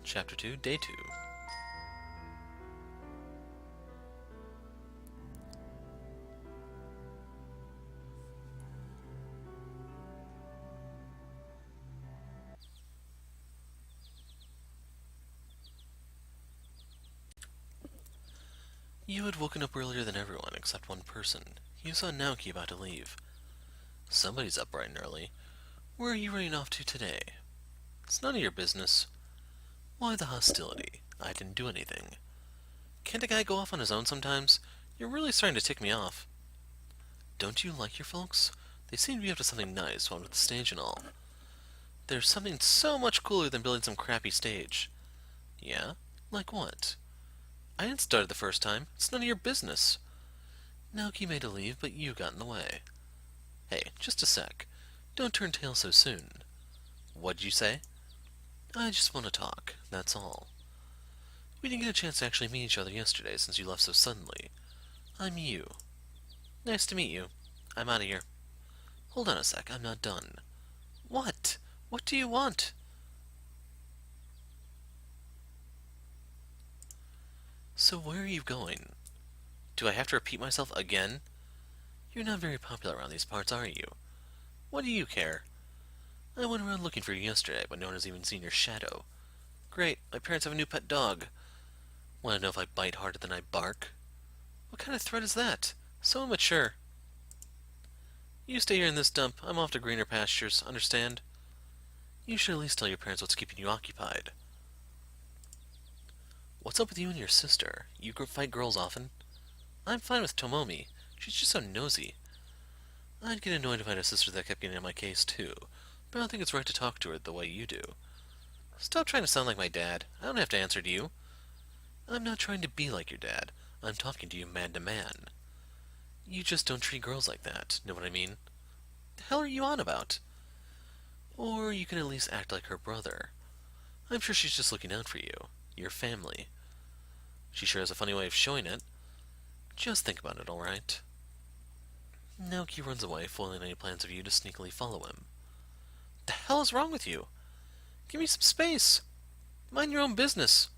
Chapter 2, Day 2. You had woken up earlier than everyone except one person. You saw Naoki about to leave. Somebody's up bright and early. Where are you running off to today? It's none of your business. Why the hostility? I didn't do anything. Can't a guy go off on his own sometimes? You're really starting to tick me off. Don't you like your folks? They seem to be up to something nice, one with the stage and all. There's something so much cooler than building some crappy stage. Yeah? Like what? I didn't start it the first time. It's none of your business. Naoki made a leave, but you got in the way. Hey, just a sec. Don't turn tail so soon. What'd you say? I just want to talk, that's all. We didn't get a chance to actually meet each other yesterday since you left so suddenly. I'm you. Nice to meet you. I'm out of here. Hold on a sec, I'm not done. What? What do you want? So where are you going? Do I have to repeat myself again? You're not very popular around these parts, are you? What do you care? I went around looking for you yesterday, but no one has even seen your shadow. Great, my parents have a new pet dog. Want to know if I bite harder than I bark? What kind of threat is that? So immature. You stay here in this dump. I'm off to greener pastures, understand? You should at least tell your parents what's keeping you occupied. What's up with you and your sister? You fight girls often? I'm fine with Tomomi. She's just so nosy. I'd get annoyed if I had a sister that kept getting on my case, too, but I don't think it's right to talk to her the way you do. Stop trying to sound like my dad. I don't have to answer to you. I'm not trying to be like your dad. I'm talking to you man to man. You just don't treat girls like that, know what I mean? The hell are you on about? Or you can at least act like her brother. I'm sure she's just looking out for you, your family. She sure has a funny way of showing it. Just think about it, alright? Naoki runs away, foiling any plans of you to sneakily follow him. The hell is wrong with you? Give me some space. Mind your own business.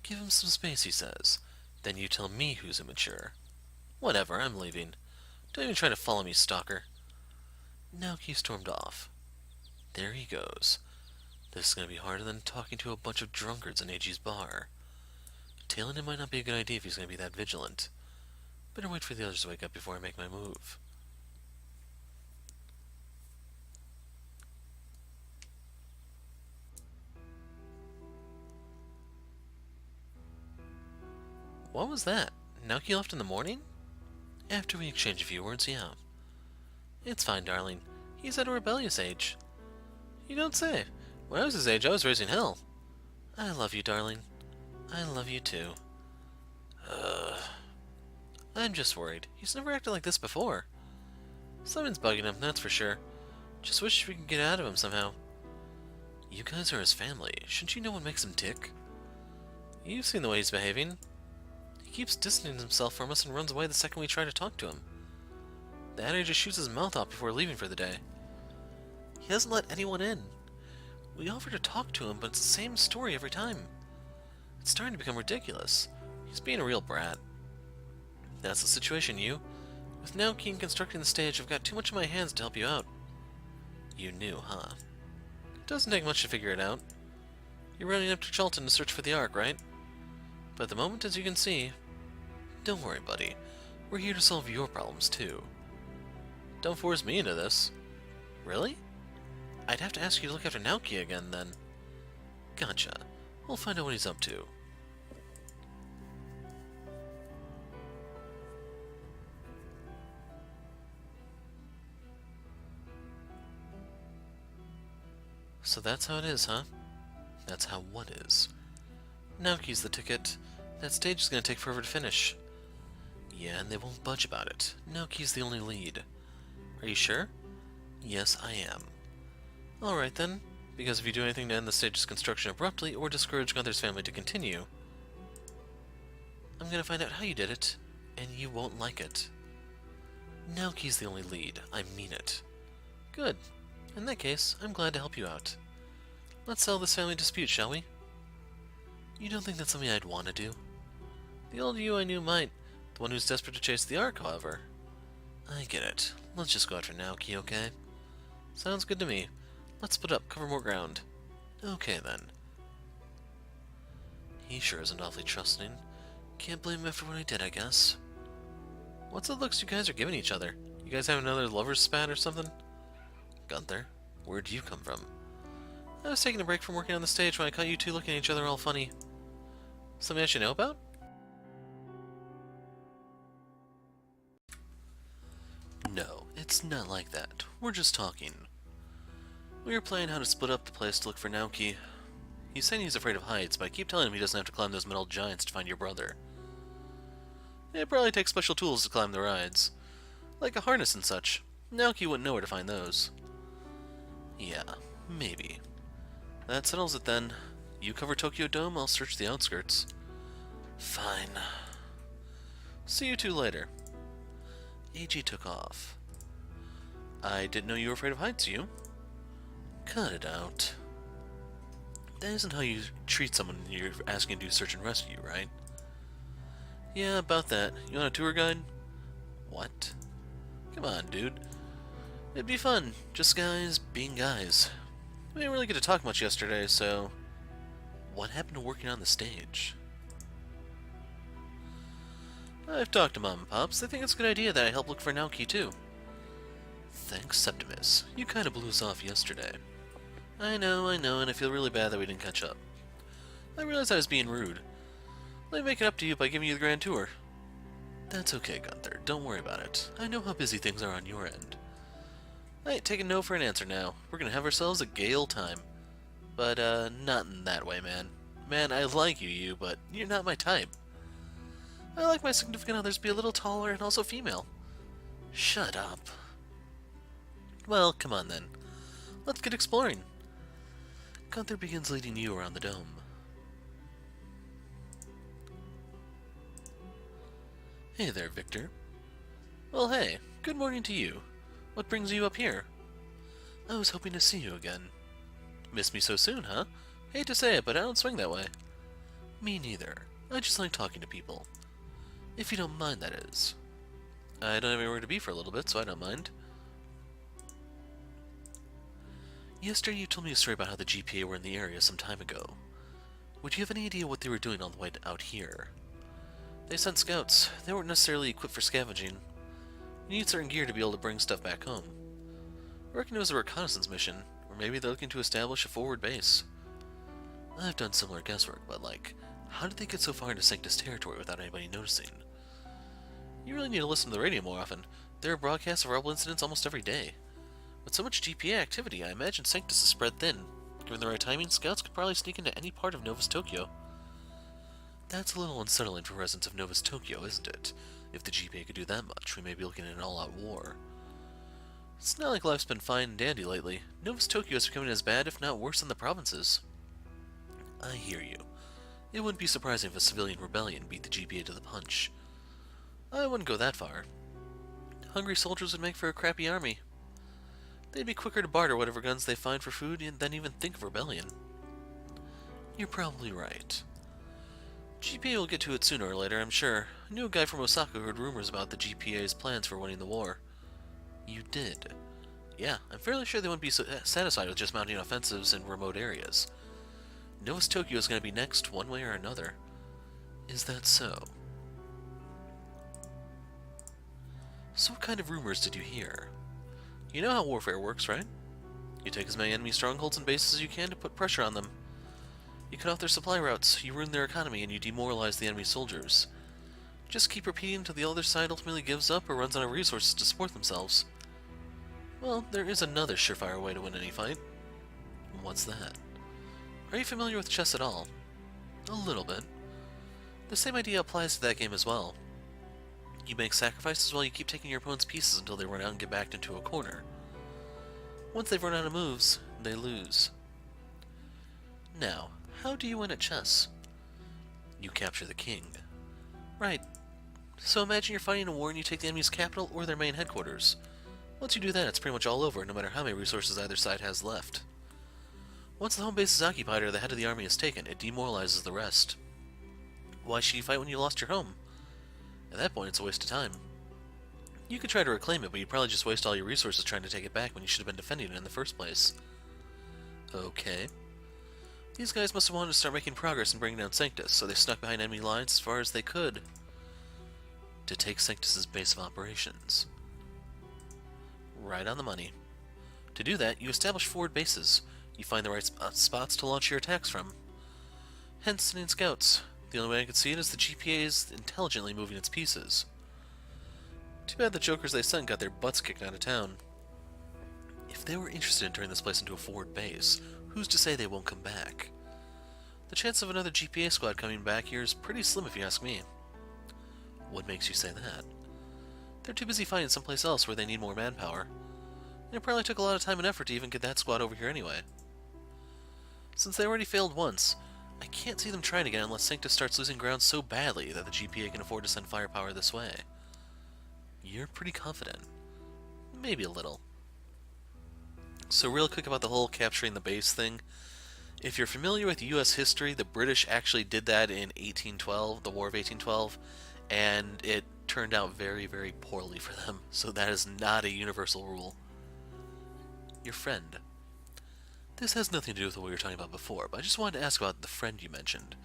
Give him some space, he says. Then you tell me who's immature. Whatever, I'm leaving. Don't even try to follow me, stalker. Naoki stormed off. There he goes. This is going to be harder than talking to a bunch of drunkards in Eiji's bar. Tailing him might not be a good idea if he's going to be that vigilant. Better wait for the others to wake up before I make my move. What was that? Naoki left in the morning? After we exchange a few words, yeah. It's fine, darling. He's at a rebellious age. You don't say. When I was his age, I was raising hell. I love you, darling. I love you too. I'm just worried. He's never acted like this before. Something's bugging him, that's for sure. Just wish we could get out of him somehow. You guys are his family. Shouldn't you know what makes him tick? You've seen the way he's behaving. He keeps distancing himself from us and runs away the second we try to talk to him. The adder just shoots his mouth off before leaving for the day. He doesn't let anyone in. We offer to talk to him, but it's the same story every time. It's starting to become ridiculous. He's being a real brat. That's the situation, you. With Naoki constructing the stage, I've got too much in my hands to help you out. You knew, huh? It doesn't take much to figure it out. You're running up to Charlton to search for the Ark, right? But at the moment, as you can see... Don't worry, buddy. We're here to solve your problems, too. Don't force me into this. Really? I'd have to ask you to look after Naoki again, then. Gotcha. We'll find out what he's up to. So that's how it is, huh? That's how what is. Naoki's the ticket. That stage is going to take forever to finish. Yeah, and they won't budge about it. Naoki's the only lead. Are you sure? Yes, I am. Alright then, because if you do anything to end the stage's construction abruptly or discourage Gunther's family to continue, I'm going to find out how you did it, and you won't like it. Naoki's the only lead. I mean it. Good. In that case, I'm glad to help you out. Let's settle this family dispute, shall we? You don't think that's something I'd want to do? The old you I knew might. The one who's desperate to chase the Ark, however. I get it. Let's just go after Naoki, okay? Sounds good to me. Let's split up, cover more ground. Okay, then. He sure isn't awfully trusting. Can't blame him after what I did, I guess. What's the looks you guys are giving each other? You guys have another lover's spat or something? Gunther, where'd you come from? I was taking a break from working on the stage when I caught you two looking at each other all funny. Something I should know about? No, it's not like that. We're just talking. We were planning how to split up the place to look for Naoki. He's saying he's afraid of heights, but I keep telling him he doesn't have to climb those metal giants to find your brother. It probably takes special tools to climb the rides. Like a harness and such. Naoki wouldn't know where to find those. Yeah, maybe. That settles it then. You cover Tokyo Dome, I'll search the outskirts. Fine. See you two later. AG took off. I didn't know you were afraid of heights, you? Cut it out. That isn't how you treat someone you're asking to do search and rescue, right? Yeah, about that. You want a tour guide? What? Come on, dude. It'd be fun. Just guys being guys. We didn't really get to talk much yesterday, so... What happened to working on the stage? I've talked to Mom and Pops. They think it's a good idea that I help look for Naoki, too. Thanks, Septimus. You kinda blew us off yesterday. I know, and I feel really bad that we didn't catch up. I realized I was being rude. Let me make it up to you by giving you the grand tour. That's okay, Gunther. Don't worry about it. I know how busy things are on your end. I ain't taking no for an answer now. We're gonna have ourselves a gay old time. But, not in that way, man. Man, I like you, but you're not my type. I like my significant others to be a little taller and also female. Shut up. Well, come on then. Let's get exploring. Gunther begins leading you around the dome. Hey there, Victor. Well, hey. Good morning to you. What brings you up here? I was hoping to see you again. Missed me so soon, huh? Hate to say it, but I don't swing that way. Me neither. I just like talking to people. If you don't mind, that is. I don't have anywhere to be for a little bit, so I don't mind. Yesterday you told me a story about how the GPA were in the area some time ago. Would you have any idea what they were doing on the way out here? They sent scouts. They weren't necessarily equipped for scavenging. You need certain gear to be able to bring stuff back home. I reckon it was a reconnaissance mission, or maybe they're looking to establish a forward base. I've done similar guesswork, but how did they get so far into Sanctus territory without anybody noticing? You really need to listen to the radio more often. There are broadcasts of rebel incidents almost every day. With so much GPA activity, I imagine Sanctus is spread thin. Given the right timing, scouts could probably sneak into any part of Novus Tokyo. That's a little unsettling for residents of Novus Tokyo, isn't it? If the GPA could do that much, we may be looking at an all-out war. It's not like life's been fine and dandy lately. Novus Tokyo is becoming as bad, if not worse, than the provinces. I hear you. It wouldn't be surprising if a civilian rebellion beat the GPA to the punch. I wouldn't go that far. Hungry soldiers would make for a crappy army. They'd be quicker to barter whatever guns they find for food than even think of rebellion. You're probably right. GPA will get to it sooner or later, I'm sure. I knew a guy from Osaka who heard rumors about the GPA's plans for winning the war. You did? Yeah, I'm fairly sure they wouldn't be satisfied with just mounting offensives in remote areas. Novus Tokyo is going to be next, one way or another. Is that so? So what kind of rumors did you hear? You know how warfare works, right? You take as many enemy strongholds and bases as you can to put pressure on them. You cut off their supply routes, you ruin their economy, and you demoralize the enemy soldiers. Just keep repeating until the other side ultimately gives up or runs out of resources to support themselves. Well, there is another surefire way to win any fight. What's that? Are you familiar with chess at all? A little bit. The same idea applies to that game as well. You make sacrifices while you keep taking your opponent's pieces until they run out and get backed into a corner. Once they've run out of moves, they lose. Now, how do you win at chess? You capture the king. Right. So imagine you're fighting a war and you take the enemy's capital or their main headquarters. Once you do that, it's pretty much all over, no matter how many resources either side has left. Once the home base is occupied or the head of the army is taken, it demoralizes the rest. Why should you fight when you lost your home? At that point, it's a waste of time. You could try to reclaim it, but you'd probably just waste all your resources trying to take it back when you should have been defending it in the first place. Okay. These guys must have wanted to start making progress in bringing down Sanctus, so they snuck behind enemy lines as far as they could to take Sanctus's base of operations. Right on the money. To do that, you establish forward bases. You find the right spots to launch your attacks from. Hence sending scouts. The only way I can see it is the GPA is intelligently moving its pieces. Too bad the jokers they sent got their butts kicked out of town. If they were interested in turning this place into a forward base, who's to say they won't come back? The chance of another GPA squad coming back here is pretty slim if you ask me. What makes you say that? They're too busy fighting someplace else where they need more manpower. And it probably took a lot of time and effort to even get that squad over here anyway. Since they already failed once, I can't see them trying again unless Sanctus starts losing ground so badly that the GPA can afford to send firepower this way. You're pretty confident. Maybe a little. So real quick about the whole capturing the base thing. If you're familiar with US history, the British actually did that in 1812, the War of 1812, and it turned out very, very poorly for them. So that is not a universal rule. Your friend. This has nothing to do with what we were talking about before, but I just wanted to ask about the friend you mentioned.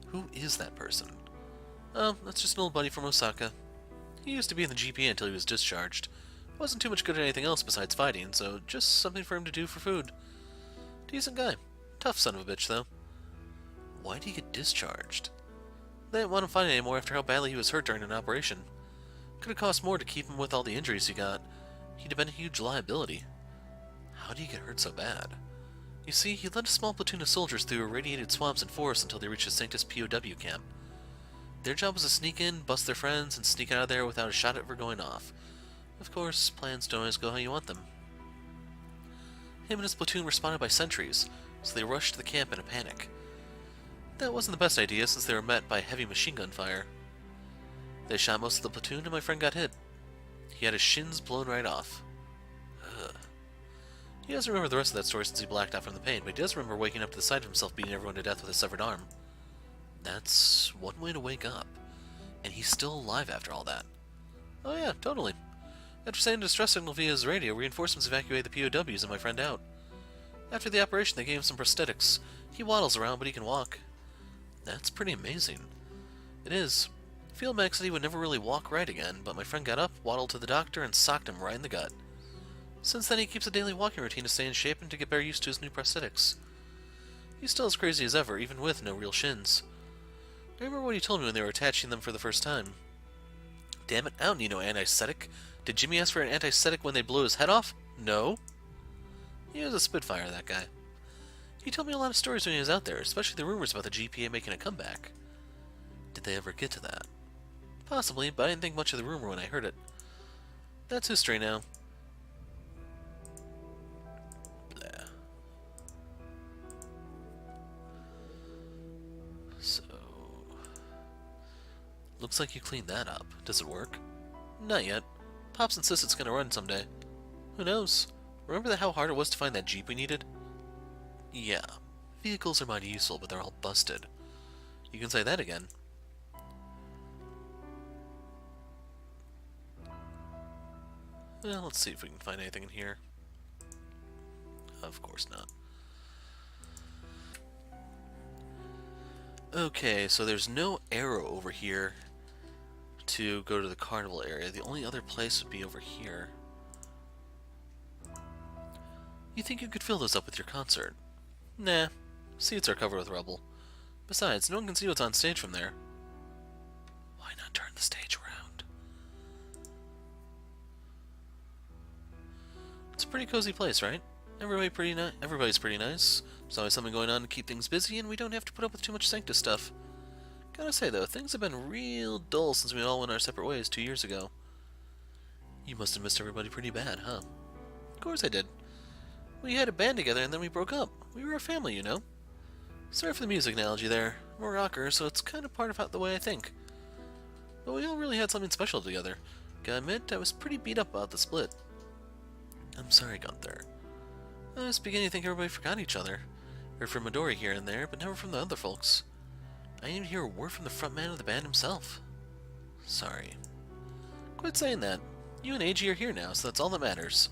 Who is that person? Oh, that's just an old buddy from Osaka. He used to be in the GPA until he was discharged. Wasn't too much good at anything else besides fighting, so just something for him to do for food. Decent guy. Tough son of a bitch, though. Why did he get discharged? They didn't want him fighting anymore after how badly he was hurt during an operation. Could have cost more to keep him with all the injuries he got. He'd have been a huge liability. How did he get hurt so bad? You see, he led a small platoon of soldiers through irradiated swamps and forests until they reached the Sanctus POW camp. Their job was to sneak in, bust their friends, and sneak out of there without a shot ever going off. Of course, plans don't always go how you want them. Him and his platoon were spotted by sentries, so they rushed to the camp in a panic. That wasn't the best idea since they were met by heavy machine gun fire. They shot most of the platoon and my friend got hit. He had his shins blown right off. Ugh. He doesn't remember the rest of that story since he blacked out from the pain, but he does remember waking up to the sight of himself beating everyone to death with a severed arm. That's one way to wake up. And he's still alive after all that. Oh yeah, totally. After sending a distress signal via his radio, reinforcements evacuated the POWs and my friend out. After the operation, they gave him some prosthetics. He waddles around, but he can walk. That's pretty amazing. It is. Field medic said he would never really walk right again, but my friend got up, waddled to the doctor, and socked him right in the gut. Since then, he keeps a daily walking routine to stay in shape and to get better used to his new prosthetics. He's still as crazy as ever, even with no real shins. I remember what he told me when they were attaching them for the first time. Damn it, I don't need no anesthetic. Did Jimmy ask for an anesthetic when they blew his head off? No. He was a spitfire, that guy. He told me a lot of stories when he was out there, especially the rumors about the GPA making a comeback. Did they ever get to that? Possibly, but I didn't think much of the rumor when I heard it. That's history now. Blah. So... looks like you cleaned that up. Does it work? Not yet. Pops insists it's gonna run someday. Who knows? Remember how hard it was to find that Jeep we needed? Yeah. Vehicles are mighty useful, but they're all busted. You can say that again. Well, let's see if we can find anything in here. Of course not. Okay, so there's no arrow over here to go to the carnival area. The only other place would be over here. You think you could fill those up with your concert? Nah. Seats are covered with rubble. Besides, no one can see what's on stage from there. Why not turn the stage around? It's a pretty cozy place, right? Everybody's pretty nice. There's always something going on to keep things busy, and we don't have to put up with too much Sanctus stuff. Gotta say, though, things have been real dull since we all went our separate ways 2 years ago. You must have missed everybody pretty bad, huh? Of course I did. We had a band together, and then we broke up. We were a family, you know? Sorry for the music analogy there. I'm a rocker, so it's kind of part of the way I think. But we all really had something special together. Gotta admit, I was pretty beat up about the split. I'm sorry, Gunther. I was beginning to think everybody forgot each other. Heard from Midori here and there, but never from the other folks. I didn't even hear a word from the front man of the band himself. Sorry. Quit saying that. You and Eiji are here now, so that's all that matters.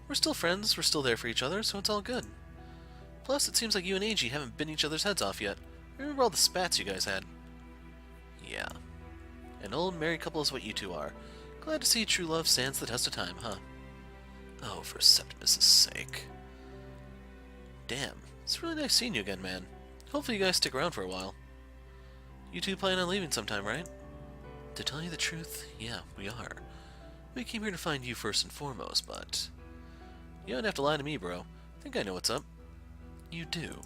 We're still friends, we're still there for each other, so it's all good. Plus, it seems like you and Eiji haven't bitten each other's heads off yet. Remember all the spats you guys had? Yeah. An old married couple is what you two are. Glad to see true love stands the test of time, huh? Oh, for Septimus' sake. Damn, it's really nice seeing you again, man. Hopefully you guys stick around for a while. You two plan on leaving sometime, right? To tell you the truth, yeah, we are. We came here to find you first and foremost, but... You don't have to lie to me, bro. I think I know what's up. You do.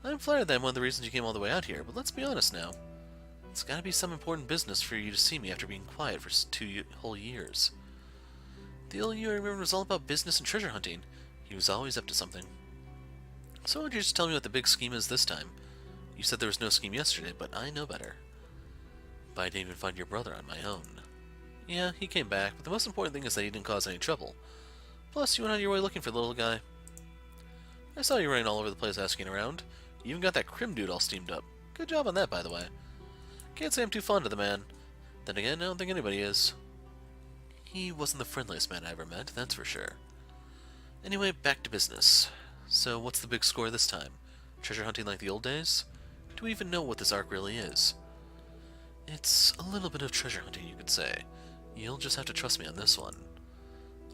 I'm flattered that I'm one of the reasons you came all the way out here, but let's be honest now. It's gotta be some important business for you to see me after being quiet for 2 whole years. The only you I remember was all about business and treasure hunting. He was always up to something. So why don't you just tell me what the big scheme is this time? You said there was no scheme yesterday, but I know better. But I didn't even find your brother on my own. Yeah, he came back, but the most important thing is that he didn't cause any trouble. Plus, you went out of your way looking for the little guy. I saw you running all over the place asking around. You even got that Crim dude all steamed up. Good job on that, by the way. Can't say I'm too fond of the man. Then again, I don't think anybody is. He wasn't the friendliest man I ever met, that's for sure. Anyway, back to business. So, what's the big score this time? Treasure hunting like the old days? Do we even know what this arc really is? It's a little bit of treasure hunting, you could say. You'll just have to trust me on this one.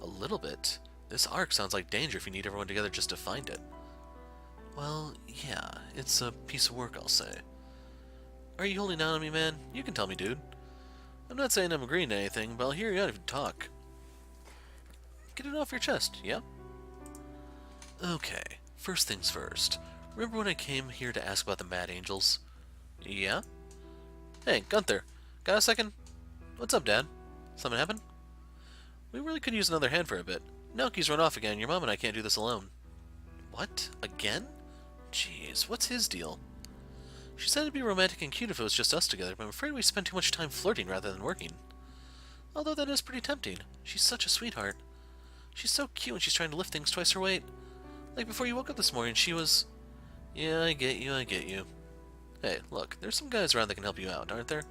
A little bit? This arc sounds like danger if you need everyone together just to find it. Well, yeah, it's a piece of work, I'll say. Are you holding out on me, man? You can tell me, dude. I'm not saying I'm agreeing to anything, but I'll hear you out if you talk. Get it off your chest, yeah? Okay, first things first. Remember when I came here to ask about the Mad Angels? Yeah? Hey, Gunther, got a second? What's up, Dad? Something happened? We really could use another hand for a bit. Naoki's run off again, your mom and I can't do this alone. What? Again? Jeez, what's his deal? She said it'd be romantic and cute if it was just us together, but I'm afraid we spend too much time flirting rather than working. Although that is pretty tempting. She's such a sweetheart. She's so cute when she's trying to lift things twice her weight. Like before you woke up this morning, she was... Yeah, I get you, I get you. Hey, look, there's some guys around that can help you out, aren't there?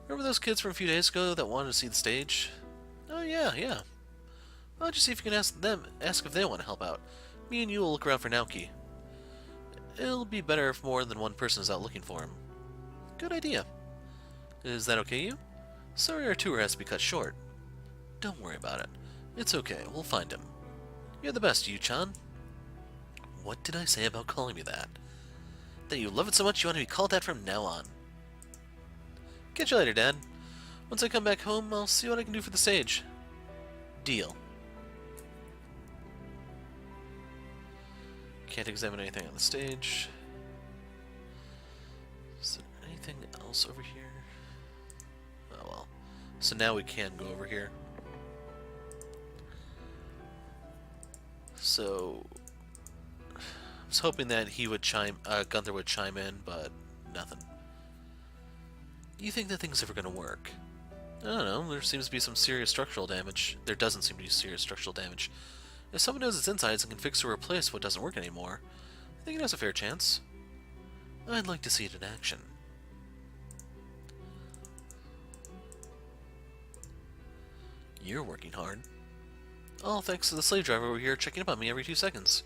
Remember those kids from a few days ago that wanted to see the stage? Oh, yeah. Why don't you see if you can ask if they want to help out. Me and you will look around for Naoki. It'll be better if more than one person is out looking for him. Good idea. Is that okay, you? Sorry our tour has to be cut short. Don't worry about it. It's okay, we'll find him. You're the best, Yu-chan. What did I say about calling me that? That you love it so much you want to be called that from now on. Catch you later, Dad. Once I come back home, I'll see what I can do for the stage. Deal. Can't examine anything on the stage. Is there anything else over here? Oh well. So now we can go over here. So I was hoping that he would Gunther would chime in, but nothing. You think that thing's ever gonna work? I don't know, there seems to be some serious structural damage. There doesn't seem to be serious structural damage. If someone knows its insides and can fix or replace what doesn't work anymore, I think it has a fair chance. I'd like to see it in action. You're working hard. All thanks to the slave driver over here checking up on me every 2 seconds.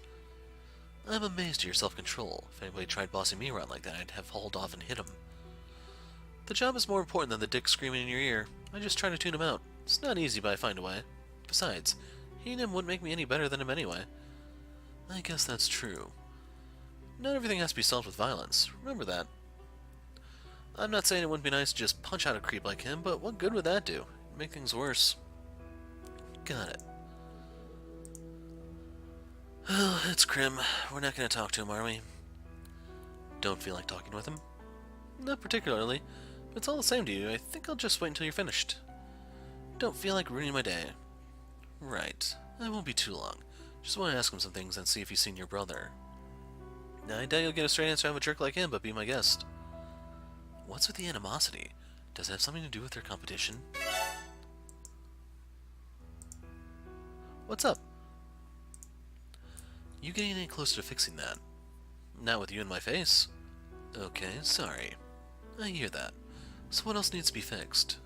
I'm amazed at your self-control. If anybody tried bossing me around like that, I'd have hauled off and hit him. The job is more important than the dick screaming in your ear. I just try to tune him out. It's not easy, but I find a way. Besides, hating him wouldn't make me any better than him anyway. I guess that's true. Not everything has to be solved with violence. Remember that. I'm not saying it wouldn't be nice to just punch out a creep like him, but what good would that do? It'd make things worse. Got it. Oh, it's Crim. We're not going to talk to him, are we? Don't feel like talking with him? Not particularly, but it's all the same to you. I think I'll just wait until you're finished. Don't feel like ruining my day. Right. It won't be too long. Just want to ask him some things and see if he's seen your brother. Now, I doubt you'll get a straight answer out of a jerk like him, but be my guest. What's with the animosity? Does it have something to do with their competition? What's up? You getting any closer to fixing that? Not with you in my face. Okay, sorry. I hear that. So what else needs to be fixed?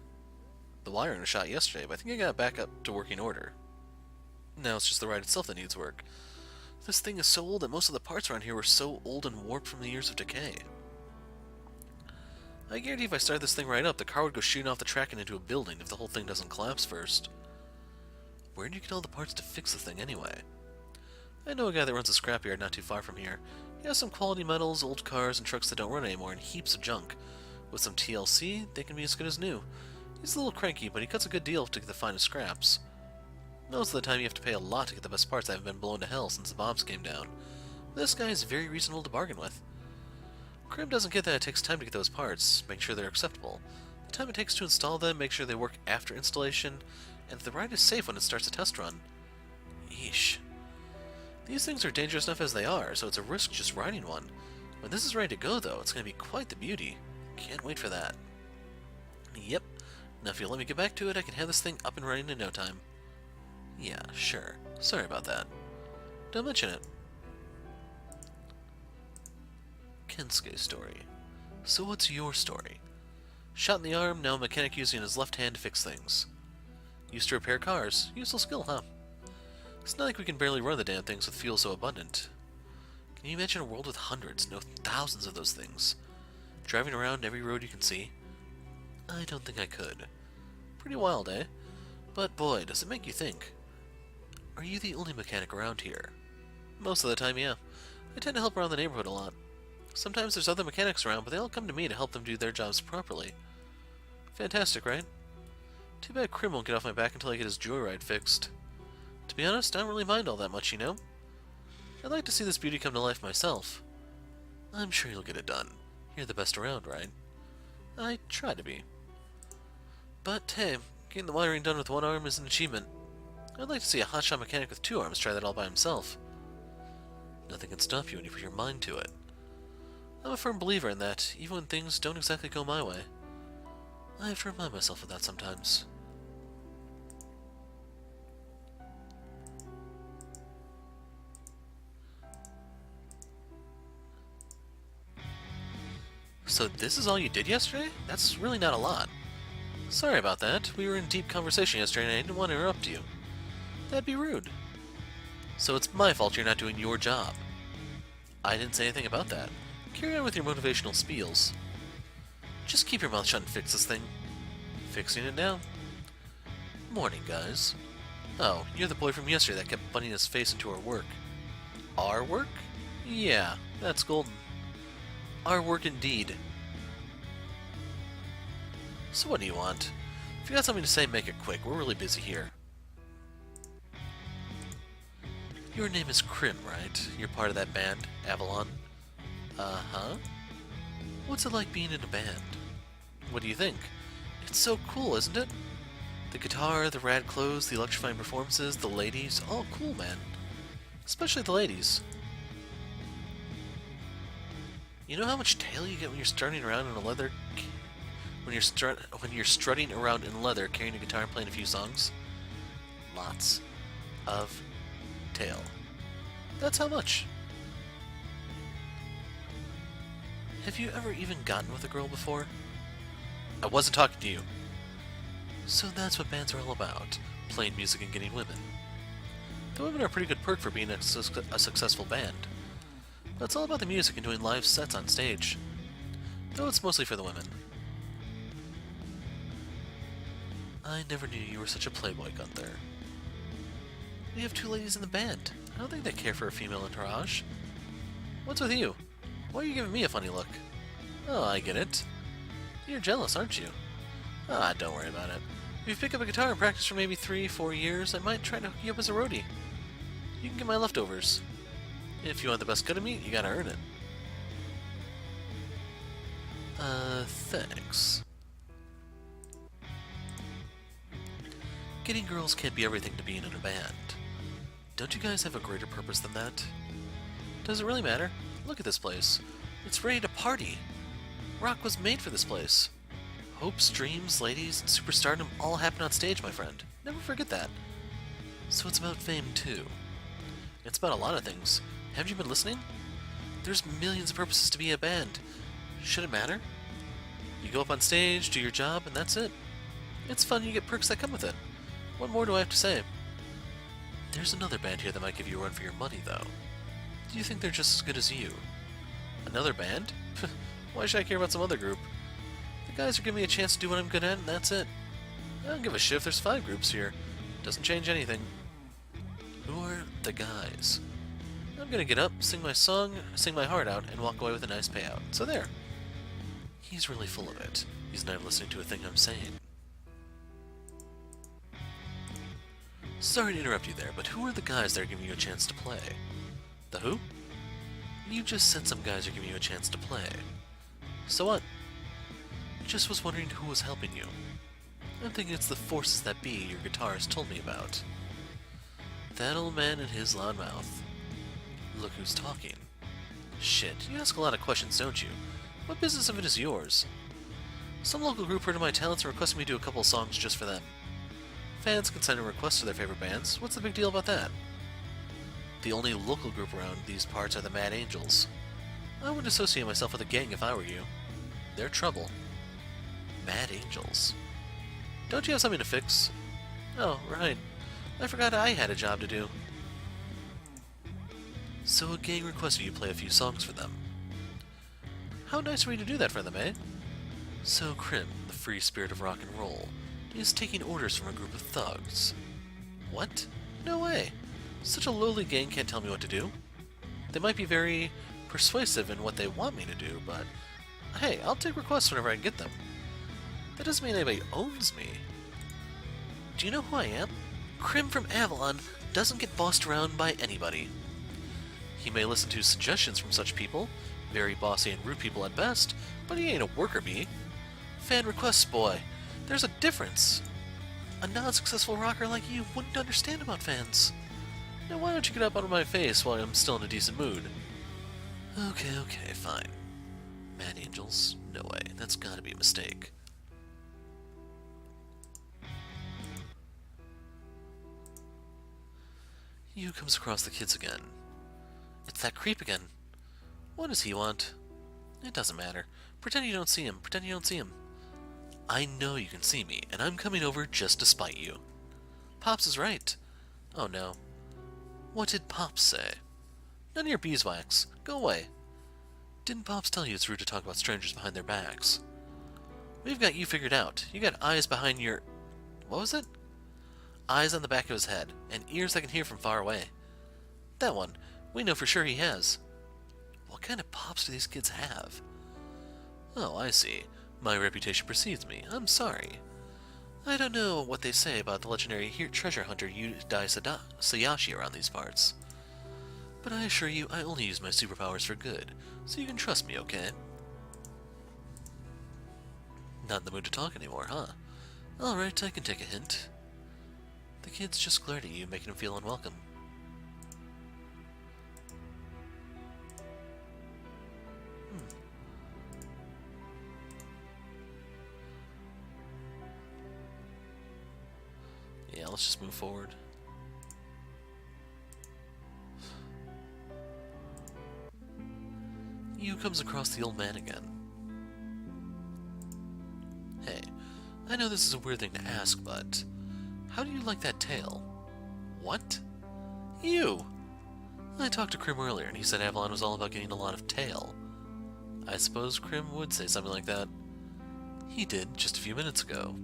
The wiring was shot yesterday, but I think I got it back up to working order. Now it's just the ride itself that needs work. This thing is so old that most of the parts around here were so old and warped from the years of decay. I guarantee if I started this thing right up, the car would go shooting off the track and into a building if the whole thing doesn't collapse first. Where do you get all the parts to fix the thing anyway? I know a guy that runs a scrapyard not too far from here. He has some quality metals, old cars, and trucks that don't run anymore, and heaps of junk. With some TLC, they can be as good as new. He's a little cranky, but he cuts a good deal to get the finest scraps. Most of the time you have to pay a lot to get the best parts that haven't been blown to hell since the bombs came down. This guy is very reasonable to bargain with. Krim doesn't get that it takes time to get those parts, make sure they're acceptable. The time it takes to install them, make sure they work after installation, and that the ride is safe when it starts a test run. Yeesh. These things are dangerous enough as they are, so it's a risk just riding one. When this is ready to go, though, it's going to be quite the beauty. Can't wait for that. Yep. Now if you'll let me get back to it, I can have this thing up and running in no time. Yeah, sure. Sorry about that. Don't mention it. Kensuke's story. So what's your story? Shot in the arm, now a mechanic using his left hand to fix things. Used to repair cars. Useful skill, huh? It's not like we can barely run the damn things with fuel so abundant. Can you imagine a world with hundreds, no thousands of those things? Driving around every road you can see? I don't think I could. Pretty wild, eh? But boy, does it make you think. Are you the only mechanic around here? Most of the time, yeah. I tend to help around the neighborhood a lot. Sometimes there's other mechanics around, but they all come to me to help them do their jobs properly. Fantastic, right? Too bad Krim won't get off my back until I get his joyride fixed. To be honest, I don't really mind all that much, you know? I'd like to see this beauty come to life myself. I'm sure you'll get it done. You're the best around, right? I try to be. But hey, getting the wiring done with one arm is an achievement. I'd like to see a hotshot mechanic with two arms try that all by himself. Nothing can stop you when you put your mind to it. I'm a firm believer in that, even when things don't exactly go my way. I have to remind myself of that sometimes. So this is all you did yesterday? That's really not a lot. Sorry about that. We were in deep conversation yesterday and I didn't want to interrupt you. That'd be rude. So it's my fault you're not doing your job. I didn't say anything about that. Carry on with your motivational spiels. Just keep your mouth shut and fix this thing. Fixing it now. Morning, guys. Oh, you're the boy from yesterday that kept butting his face into our work. Our work? Yeah, that's golden. Our work indeed. So what do you want? If you got something to say, make it quick. We're really busy here. Your name is Krim, right? You're part of that band, Avalon? Uh-huh. What's it like being in a band? What do you think? It's so cool, isn't it? The guitar, the rad clothes, the electrifying performances, the ladies, all cool, man. Especially the ladies. You know how much tail you get when you're strutting around in a leather... When you're strutting around in leather, carrying a guitar and playing a few songs? Lots of tail. That's how much. Have you ever even gotten with a girl before? I wasn't talking to you. So that's what bands are all about. Playing music and getting women. The women are a pretty good perk for being a successful band. But it's all about the music and doing live sets on stage. Though it's mostly for the women. I never knew you were such a playboy, Gunther. We have two ladies in the band. I don't think they care for a female entourage. What's with you? Why are you giving me a funny look? Oh, I get it. You're jealous, aren't you? Ah, don't worry about it. If you pick up a guitar and practice for maybe 3-4 years, I might try to hook you up as a roadie. You can get my leftovers. If you want the best cut of meat, you gotta earn it. Thanks. Getting girls can't be everything to being in a band. Don't you guys have a greater purpose than that? Does it really matter? Look at this place. It's ready to party. Rock was made for this place. Hopes, dreams, ladies, and superstardom all happen on stage, my friend. Never forget that. So it's about fame, too. It's about a lot of things. Haven't you been listening? There's millions of purposes to be a band. Should it matter? You go up on stage, do your job, and that's it. It's fun, you get perks that come with it. What more do I have to say? There's another band here that might give you a run for your money, though. Do you think they're just as good as you? Another band? Why should I care about some other group? The guys are giving me a chance to do what I'm good at, and that's it. I don't give a shit if there's 5 groups here. Doesn't change anything. Who are the guys? I'm gonna get up, sing my song, sing my heart out, and walk away with a nice payout. So there. He's really full of it. He's not listening to a thing I'm saying. Sorry to interrupt you there, but who are the guys that are giving you a chance to play? The who? You just said some guys are giving you a chance to play. So what? Just was wondering who was helping you. I'm thinking it's the forces that be your guitarist told me about. That old man and his loud mouth. Look who's talking. Shit, you ask a lot of questions, don't you? What business of it is yours? Some local group heard of my talents and requested me to do a couple of songs just for them. Fans can send in requests to their favorite bands. What's the big deal about that? The only local group around these parts are the Mad Angels. I wouldn't associate myself with a gang if I were you. They're trouble. Mad Angels. Don't you have something to fix? Oh, right. I forgot I had a job to do. So a gang requested you play a few songs for them. How nice of you to do that for them, eh? So Krim, the free spirit of rock and roll, is taking orders from a group of thugs. What? No way. Such a lowly gang can't tell me what to do. They might be very persuasive in what they want me to do, but hey, I'll take requests whenever I can get them. That doesn't mean anybody owns me. Do you know who I am? Krim from Avalon doesn't get bossed around by anybody. He may listen to suggestions from such people, very bossy and rude people at best, but he ain't a worker bee. Fan requests, boy. There's a difference. A non-successful rocker like you wouldn't understand about fans. Now why don't you get up out of my face while I'm still in a decent mood? Okay, fine. Mad Angels? No way. That's gotta be a mistake. You comes across the kids again. It's that creep again. What does he want? It doesn't matter. Pretend you don't see him. Pretend you don't see him. I know you can see me, and I'm coming over just to spite you. Pops is right. Oh no. What did Pops say? None of your beeswax. Go away. Didn't Pops tell you it's rude to talk about strangers behind their backs? We've got you figured out. You got eyes behind your... What was it? Eyes on the back of his head, and ears that can hear from far away. That one. We know for sure he has. What kind of pops do these kids have? Oh, I see. My reputation precedes me. I'm sorry. I don't know what they say about the legendary treasure hunter Yudai Sayashi around these parts. But I assure you, I only use my superpowers for good, so you can trust me, okay? Not in the mood to talk anymore, huh? Alright, I can take a hint. The kids just glared at you, making them feel unwelcome. Yeah, let's just move forward. You comes across the old man again. Hey, I know this is a weird thing to ask, but how do you like that tail? What? You! I talked to Krim earlier, and he said Avalon was all about getting a lot of tail. I suppose Krim would say something like that. He did, just a few minutes ago.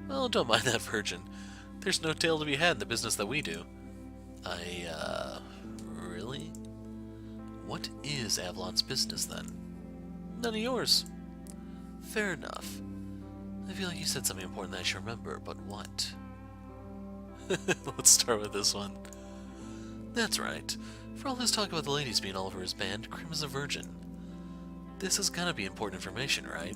Well, don't mind that virgin. There's no tail to be had in the business that we do. Really? What is Avalon's business, then? None of yours. Fair enough. I feel like you said something important that I should remember, but what? Let's start with this one. That's right. For all his talk about the ladies being all over his band, Krim is a virgin. This has gotta be important information, right?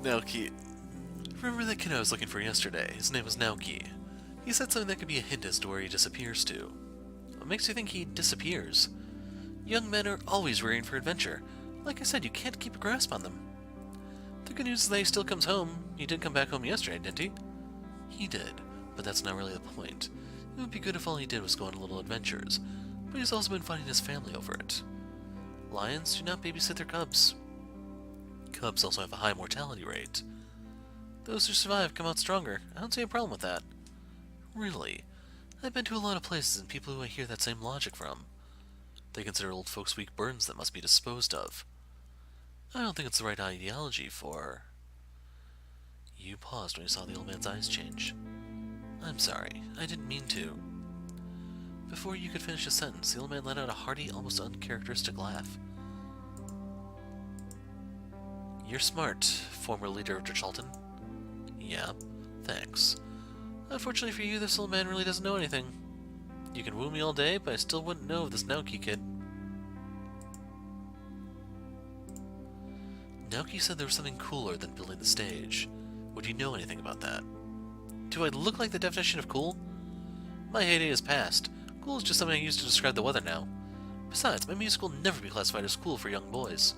Naoki. Remember that kid I was looking for yesterday? His name was Naoki. He said something that could be a hint as to where he disappears to. What makes you think he disappears? Young men are always rearing for adventure. Like I said, you can't keep a grasp on them. The good news is that he still comes home. He did come back home yesterday, didn't he? He did, but that's not really the point. It would be good if all he did was go on little adventures, but he's also been fighting his family over it. Lions do not babysit their cubs. Cubs also have a high mortality rate. Those who survive come out stronger. I don't see a problem with that. Really? I've been to a lot of places and people who I hear that same logic from. They consider old folks weak burdens that must be disposed of. I don't think it's the right ideology for... You paused when you saw the old man's eyes change. I'm sorry, I didn't mean to. Before you could finish a sentence, the old man let out a hearty, almost uncharacteristic laugh. You're smart, former leader of Drachalton. Yeah, thanks. Unfortunately for you, this old man really doesn't know anything. You can woo me all day, but I still wouldn't know of this Naoki kid. Naoki said there was something cooler than building the stage. Would you know anything about that? Do I look like the definition of cool? My heyday is past. Cool is just something I use to describe the weather now. Besides, my music will never be classified as cool for young boys.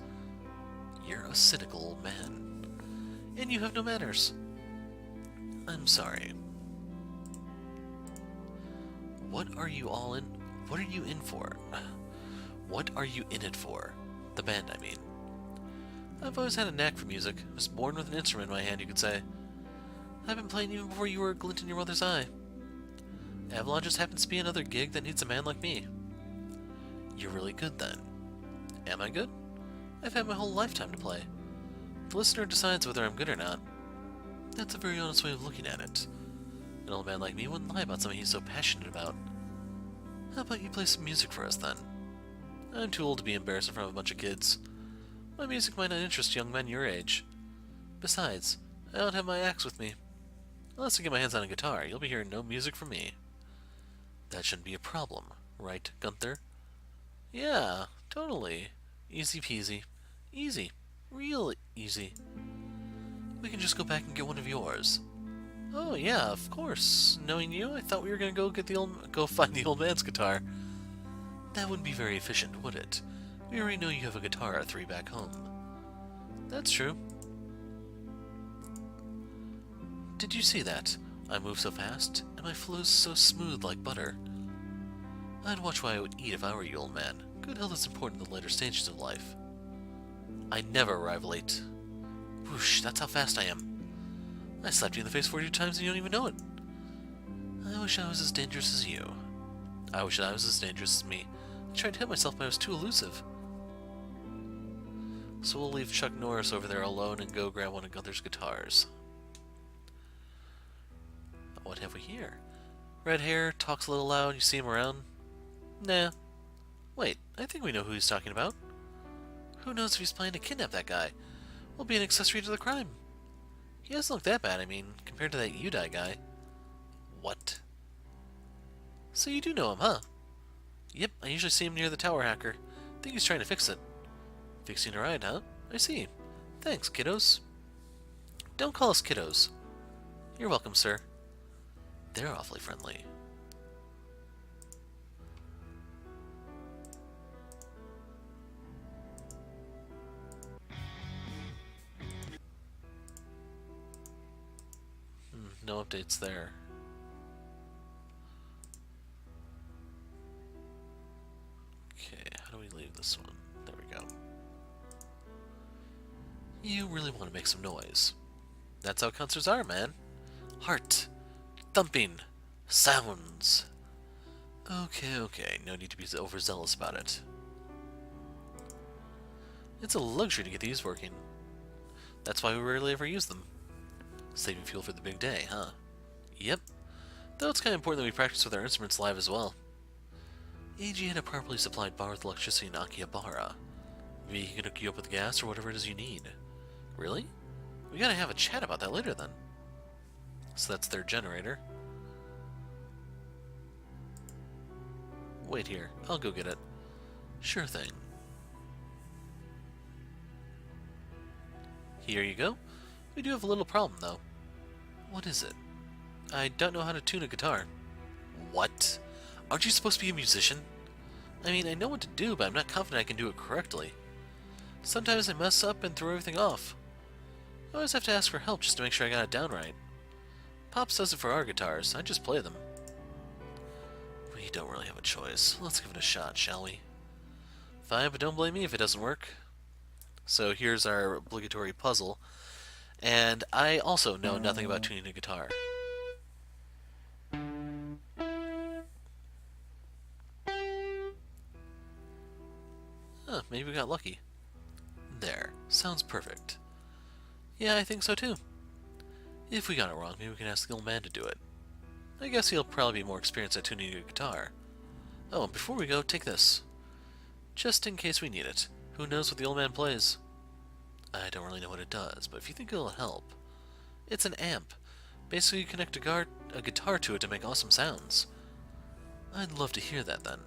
You're a cynical old man. And you have no manners. I'm sorry. What are you all in? What are you in for? What are you in it for? The band, I mean. I've always had a knack for music. I was born with an instrument in my hand, you could say. I've been playing even before you were a glint in your mother's eye. Avalon just happens to be another gig that needs a man like me. You're really good, then. Am I good? I've had my whole lifetime to play. The listener decides whether I'm good or not. That's a very honest way of looking at it. An old man like me wouldn't lie about something he's so passionate about. How about you play some music for us, then? I'm too old to be embarrassed in front of a bunch of kids. My music might not interest young men your age. Besides, I don't have my axe with me. Unless I get my hands on a guitar, you'll be hearing no music from me. That shouldn't be a problem, right, Gunther? Yeah, totally. Easy peasy. Easy. Real easy. We can just go back and get one of yours. Oh yeah, of course. Knowing you, I thought we were gonna go find the old man's guitar. That wouldn't be very efficient, would it? We already know you have a guitar or three back home. That's true. Did you see that? I move so fast, and my flow's so smooth like butter. I'd watch what I would eat if I were you, old man. Good health is important in the later stages of life. I never arrive late. Whoosh, that's how fast I am. I slapped you in the face 42 times and you don't even know it. I wish I was as dangerous as you. I wish I was as dangerous as me. I tried to hit myself, but I was too elusive. So we'll leave Chuck Norris over there alone and go grab one of Gunther's guitars. What have we here? Red hair, talks a little loud, you see him around? Nah. Wait, I think we know who he's talking about. Who knows if he's planning to kidnap that guy? We'll be an accessory to the crime. He doesn't look that bad, I mean, compared to that Udai guy. What? So you do know him, huh? Yep, I usually see him near the tower hacker. Think he's trying to fix it. Fixing a ride, huh? I see. Thanks, kiddos. Don't call us kiddos. You're welcome, sir. They're awfully friendly. No updates there. Okay, how do we leave this one? There we go. You really want to make some noise. That's how concerts are, man. Heart. Thumping. Sounds. Okay. No need to be overzealous about it. It's a luxury to get these working. That's why we rarely ever use them. Saving fuel for the big day, huh? Yep. Though it's kind of important that we practice with our instruments live as well. AG had a properly supplied bar with electricity in Akihabara. Maybe he can hook you up with gas or whatever it is you need. Really? We gotta have a chat about that later then. So that's their generator. Wait here. I'll go get it. Sure thing. Here you go. We do have a little problem, though. What is it? I don't know how to tune a guitar. What? Aren't you supposed to be a musician? I mean, I know what to do, but I'm not confident I can do it correctly. Sometimes I mess up and throw everything off. I always have to ask for help just to make sure I got it down right. Pops does it for our guitars. I just play them. We don't really have a choice. Let's give it a shot, shall we? Fine, but don't blame me if it doesn't work. So here's our obligatory puzzle. And I also know nothing about tuning a guitar. Huh, maybe we got lucky. There. Sounds perfect. Yeah, I think so too. If we got it wrong, maybe we can ask the old man to do it. I guess he'll probably be more experienced at tuning a guitar. Oh, and before we go, take this. Just in case we need it. Who knows what the old man plays? I don't really know what it does, but if you think it'll help... It's an amp. Basically, you connect a guitar to it to make awesome sounds. I'd love to hear that then.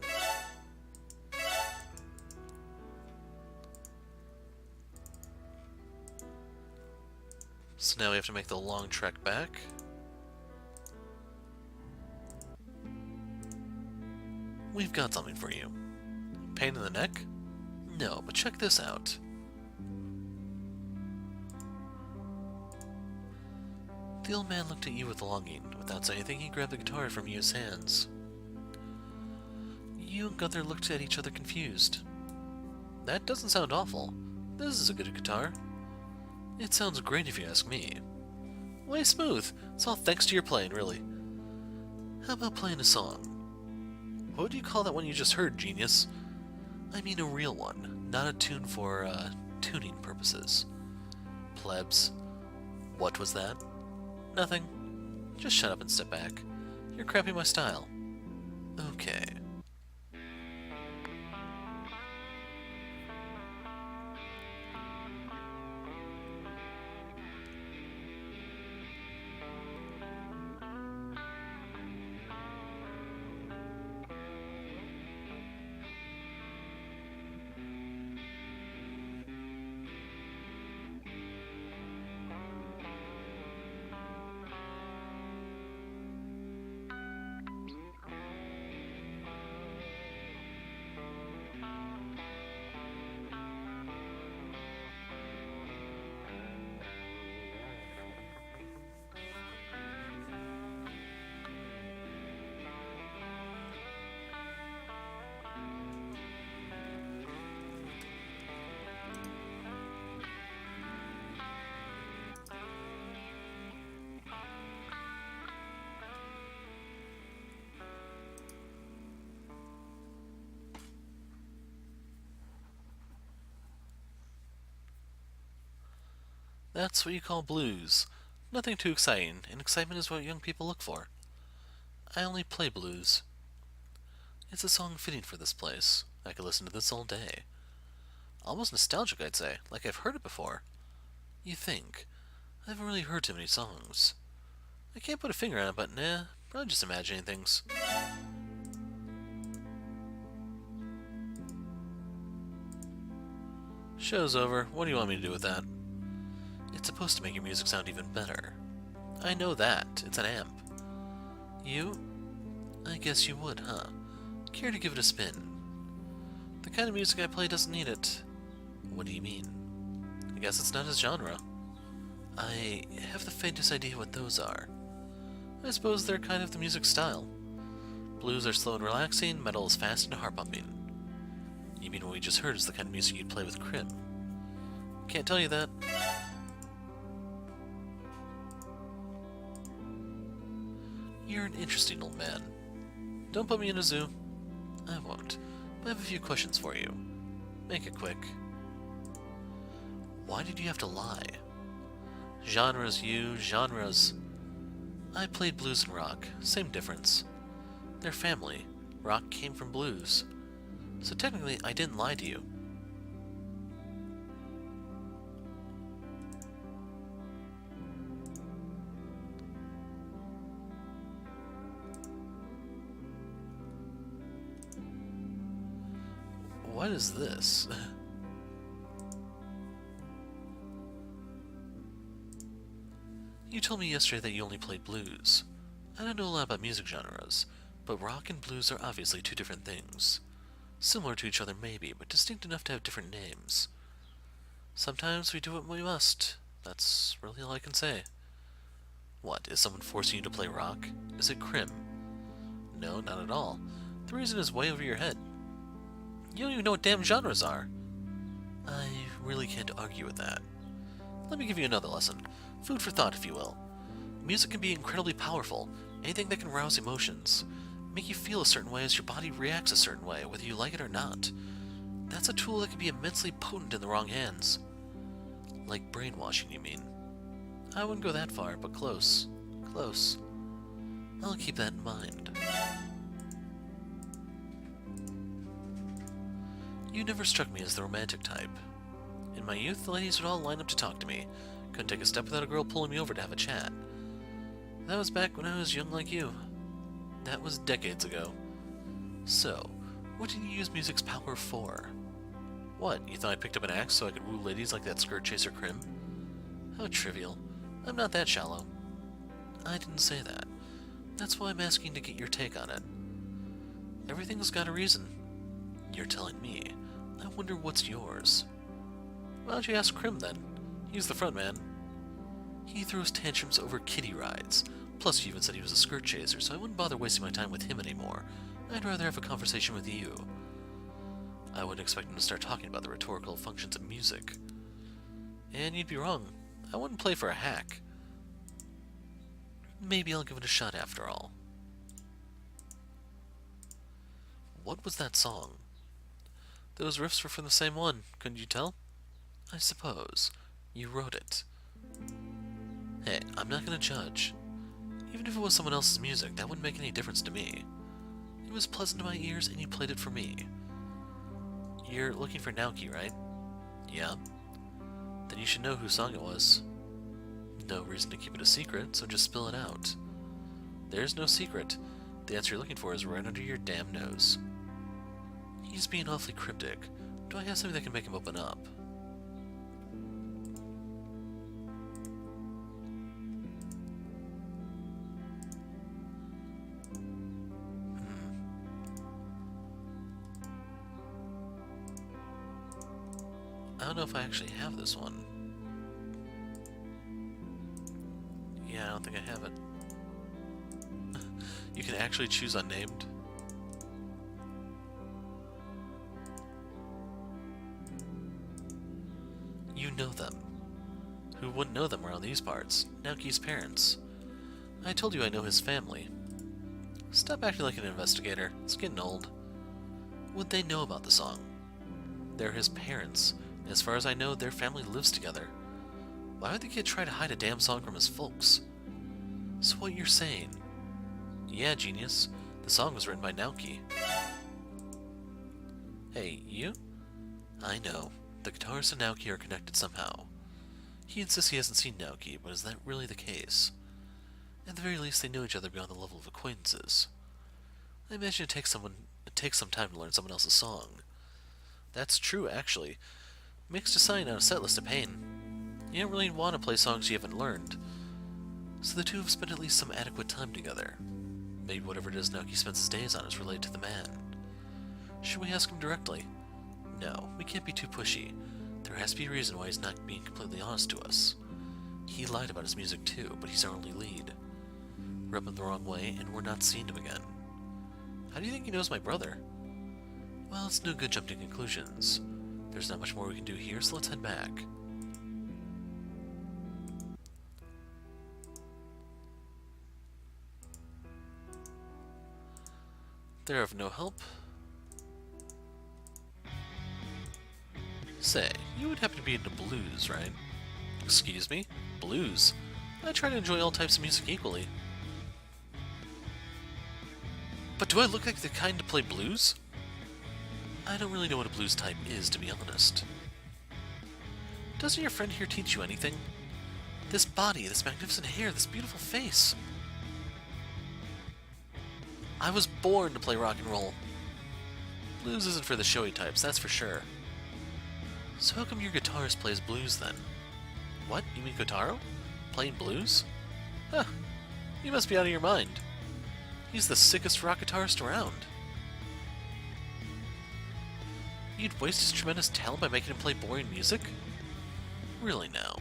So now we have to make the long trek back. We've got something for you. Pain in the neck? No, but check this out. The old man looked at you with longing. Without saying anything, he grabbed the guitar from Yu's hands. You and Gunther looked at each other confused. That doesn't sound awful. This is a good guitar. It sounds great if you ask me. Way smooth. It's all thanks to your playing, really. How about playing a song? What do you call that one you just heard, genius? I mean a real one, not a tune for, tuning purposes. Plebs. What was that? Nothing. Just shut up and step back. You're crapping my style. Okay. That's what you call blues. Nothing too exciting, and excitement is what young people look for. I only play blues. It's a song fitting for this place. I could listen to this all day. Almost nostalgic, I'd say, like I've heard it before. You think. I haven't really heard too many songs. I can't put a finger on it, but nah, probably just imagining things. Show's over. What do you want me to do with that? It's supposed to make your music sound even better. I know that. It's an amp. You? I guess you would, huh? Care to give it a spin? The kind of music I play doesn't need it. What do you mean? I guess it's not his genre. I have the faintest idea what those are. I suppose they're kind of the music style. Blues are slow and relaxing, metal is fast and heart-pumping. You mean what we just heard is the kind of music you'd play with Krim? Can't tell you that. You're an interesting old man. Don't put me in a zoo. I won't, but I have a few questions for you. Make it quick. Why did you have to lie? Genres you, genres... I played blues and rock, same difference. They're family. Rock came from blues. So technically, I didn't lie to you. What is this? You told me yesterday that you only played blues. I don't know a lot about music genres, but rock and blues are obviously two different things. Similar to each other maybe, but distinct enough to have different names. Sometimes we do what we must. That's really all I can say. What, is someone forcing you to play rock? Is it Krim? No, not at all. The reason is way over your head. You don't even know what damn genres are. I really can't argue with that. Let me give you another lesson. Food for thought, if you will. Music can be incredibly powerful. Anything that can rouse emotions. Make you feel a certain way as your body reacts a certain way, whether you like it or not. That's a tool that can be immensely potent in the wrong hands. Like brainwashing, you mean? I wouldn't go that far, but close. Close. I'll keep that in mind. You never struck me as the romantic type. In my youth, the ladies would all line up to talk to me. Couldn't take a step without a girl pulling me over to have a chat. That was back when I was young like you. That was decades ago. So, what did you use music's power for? What, you thought I picked up an axe so I could woo ladies like that skirt chaser Krim? How trivial. I'm not that shallow. I didn't say that. That's why I'm asking to get your take on it. Everything's got a reason. You're telling me. I wonder what's yours. Why don't you ask Krim then? He's the front man. He throws tantrums over kiddie rides. Plus, you even said he was a skirt chaser, so I wouldn't bother wasting my time with him anymore. I'd rather have a conversation with you. I wouldn't expect him to start talking about the rhetorical functions of music. And you'd be wrong. I wouldn't play for a hack. Maybe I'll give it a shot after all. What was that song? Those riffs were from the same one, couldn't you tell? I suppose. You wrote it. Hey, I'm not gonna judge. Even if it was someone else's music, that wouldn't make any difference to me. It was pleasant to my ears, and you played it for me. You're looking for Naoki, right? Yeah. Then you should know whose song it was. No reason to keep it a secret, so just spill it out. There's no secret. The answer you're looking for is right under your damn nose. He's being awfully cryptic. Do I have something that can make him open up? I don't know if I actually have this one. Yeah, I don't think I have it. You can actually choose unnamed. You know them. Who wouldn't know them around these parts? Naoki's parents. I told you I know his family. Stop acting like an investigator. It's getting old. Would they know about the song? They're his parents. As far as I know, their family lives together. Why would the kid try to hide a damn song from his folks? So what you're saying? Yeah, genius. The song was written by Naoki. Hey, you? I know. The guitarist and Naoki are connected somehow. He insists he hasn't seen Naoki, but is that really the case? At the very least, they know each other beyond the level of acquaintances. I imagine it takes some time to learn someone else's song. That's true, actually. Makes deciding on a set list a pain. You don't really want to play songs you haven't learned. So the two have spent at least some adequate time together. Maybe whatever it is Naoki spends his days on is related to the man. Should we ask him directly? No, we can't be too pushy. There has to be a reason why he's not being completely honest to us. He lied about his music too, but he's our only lead. Rub him the wrong way, and we're not seeing him again. How do you think he knows my brother? Well, it's no good jumping to conclusions. There's not much more we can do here, so let's head back. They're of no help. Say, you would happen to be into blues, right? Excuse me? Blues? I try to enjoy all types of music equally. But do I look like the kind to play blues? I don't really know what a blues type is, to be honest. Doesn't your friend here teach you anything? This body, this magnificent hair, this beautiful face. I was born to play rock and roll. Blues isn't for the showy types, that's for sure. So how come your guitarist plays blues then? What? You mean Kotaro? Playing blues? Huh. You must be out of your mind. He's the sickest rock guitarist around. You'd waste his tremendous talent by making him play boring music? Really now?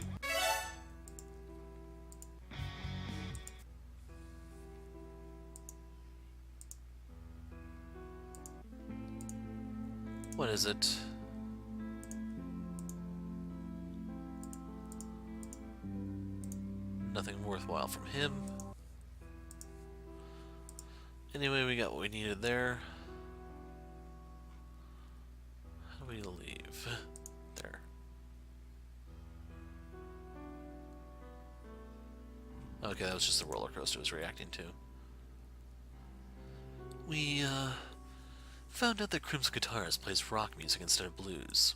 What is it? Nothing worthwhile from him. Anyway, we got what we needed there. How do we leave? There. Okay, that was just the roller coaster I was reacting to. We, found out that Crim's guitarist plays rock music instead of blues.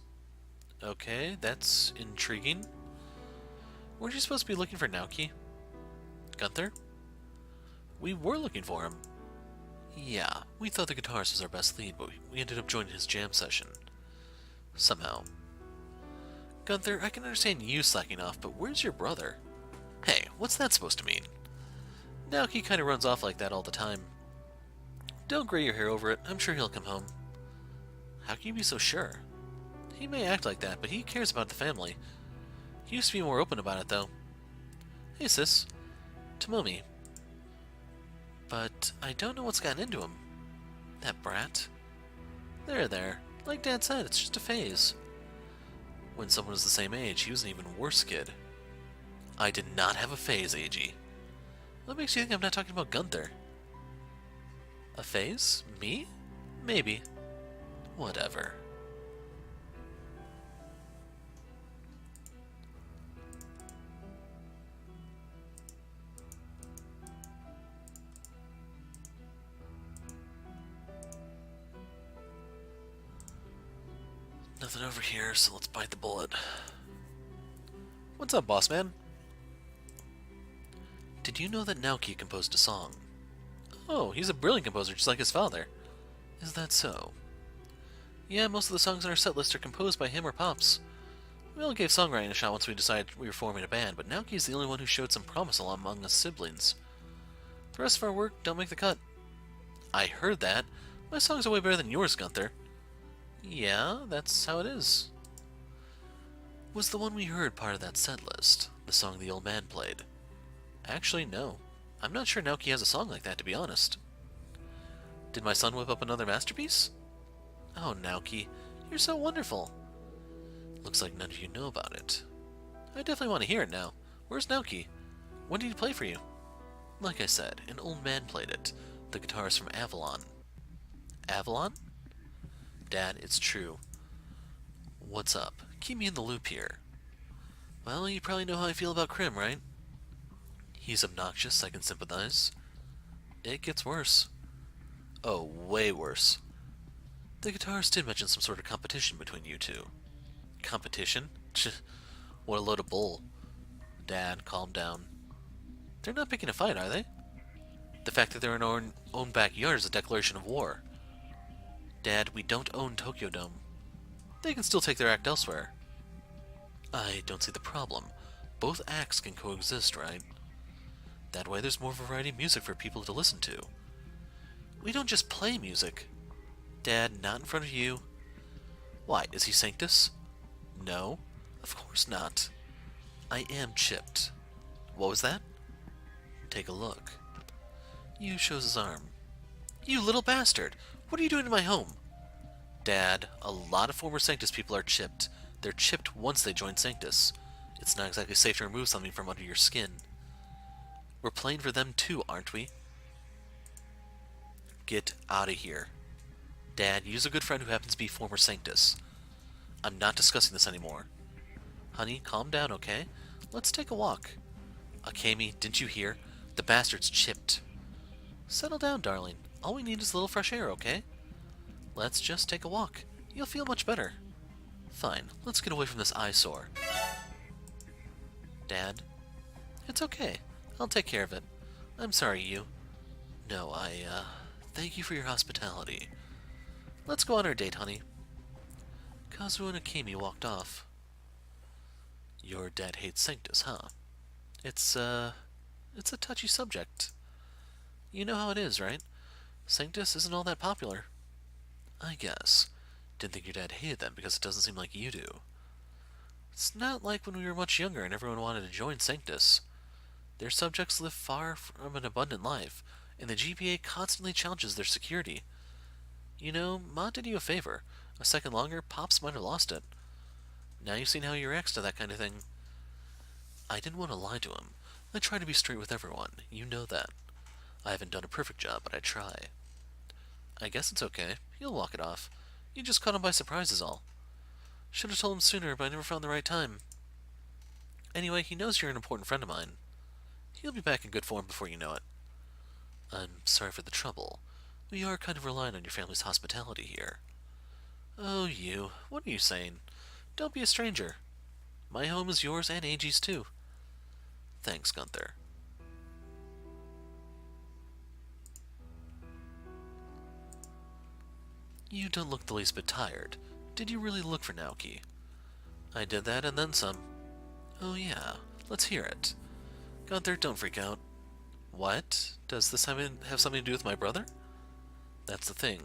Okay, that's intriguing. Weren't you supposed to be looking for Naoki? Gunther? We were looking for him. Yeah, we thought the guitarist was our best lead, but we ended up joining his jam session. Somehow. Gunther, I can understand you slacking off, but where's your brother? Hey, what's that supposed to mean? Naoki kinda runs off like that all the time. Don't gray your hair over it, I'm sure he'll come home. How can you be so sure? He may act like that, but he cares about the family. He used to be more open about it, though. Hey, sis. Tomomi. But I don't know what's gotten into him. That brat. There. Like Dad said, it's just a phase. When someone was the same age, he was an even worse kid. I did not have a phase, AG. What makes you think I'm not talking about Gunther? A phase? Me? Maybe. Whatever. Nothing over here, so let's bite the bullet. What's up, boss man? Did you know that Naoki composed a song? Oh, he's a brilliant composer, just like his father. Is that so? Yeah, most of the songs on our set list are composed by him or Pops. We all gave songwriting a shot once we decided we were forming a band, but Naoki's the only one who showed some promise among us siblings. The rest of our work don't make the cut. I heard that. My songs are way better than yours, Gunther. Yeah, that's how it is. Was the one we heard part of that set list? The song the old man played? Actually, no. I'm not sure Naoki has a song like that, to be honest. Did my son whip up another masterpiece? Oh, Naoki, you're so wonderful. Looks like none of you know about it. I definitely want to hear it now. Where's Naoki? When did he play for you? Like I said, an old man played it. The guitarist from Avalon. Avalon? Dad, it's true. What's up? Keep me in the loop here. Well, you probably know how I feel about Crim, right? He's obnoxious, I can sympathize. It gets worse. Oh, way worse. The guitarist did mention some sort of competition between you two. Competition? What a load of bull. Dad, calm down. They're not picking a fight, are they? The fact that they're in our own backyard is a declaration of war. Dad, we don't own Tokyo Dome. They can still take their act elsewhere. I don't see the problem. Both acts can coexist, right? That way there's more variety of music for people to listen to. We don't just play music. Dad, not in front of you. Why, is he Sanctus? No, of course not. I am chipped. What was that? Take a look. Yu shows his arm. You little bastard! What are you doing in my home? Dad, a lot of former Sanctus people are chipped. They're chipped once they join Sanctus. It's not exactly safe to remove something from under your skin. We're playing for them too, aren't we? Get out of here. Dad, use a good friend who happens to be former Sanctus. I'm not discussing this anymore. Honey, calm down, okay? Let's take a walk. Akemi, didn't you hear? The bastard's chipped. Settle down, darling. All we need is a little fresh air, okay? Let's just take a walk. You'll feel much better. Fine, let's get away from this eyesore. Dad? It's okay. I'll take care of it. I'm sorry, you. No, thank you for your hospitality. Let's go on our date, honey. Kazuo and Akemi walked off. Your dad hates Sanctus, huh? It's a touchy subject. You know how it is, right? Sanctus isn't all that popular. I guess. Didn't think your dad hated them because it doesn't seem like you do. It's not like when we were much younger and everyone wanted to join Sanctus. Their subjects live far from an abundant life, and the GPA constantly challenges their security. You know, Ma did you a favor. A second longer, Pops might have lost it. Now you've seen how he reacts to that kind of thing. I didn't want to lie to him. I try to be straight with everyone. You know that. I haven't done a perfect job, but I try. I guess it's okay. He'll walk it off. You just caught him by surprise is all. Should have told him sooner, but I never found the right time. Anyway, he knows you're an important friend of mine. He'll be back in good form before you know it. I'm sorry for the trouble. We are kind of relying on your family's hospitality here. Oh, you. What are you saying? Don't be a stranger. My home is yours and Eiji's too. Thanks, Gunther. You don't look the least bit tired. Did you really look for Naoki? I did that and then some. Oh yeah, let's hear it. Gunther, don't freak out. What? Does this have something to do with my brother? That's the thing.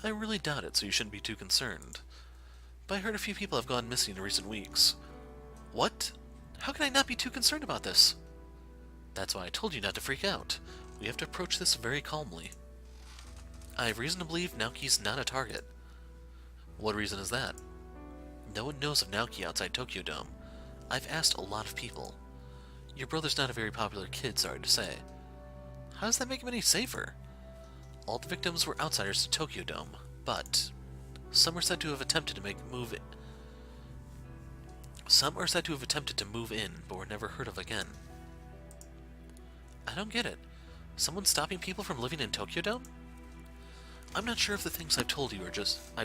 I really doubt it, so you shouldn't be too concerned. But I heard a few people have gone missing in recent weeks. What? How can I not be too concerned about this? That's why I told you not to freak out. We have to approach this very calmly. I have reason to believe Naoki's not a target. What reason is that? No one knows of Naoki outside Tokyo Dome. I've asked a lot of people. Your brother's not a very popular kid, sorry to say. How does that make him any safer? All the victims were outsiders to Tokyo Dome, but some are said to have attempted to move in, but were never heard of again. I don't get it. Someone stopping people from living in Tokyo Dome? I'm not sure if the things I've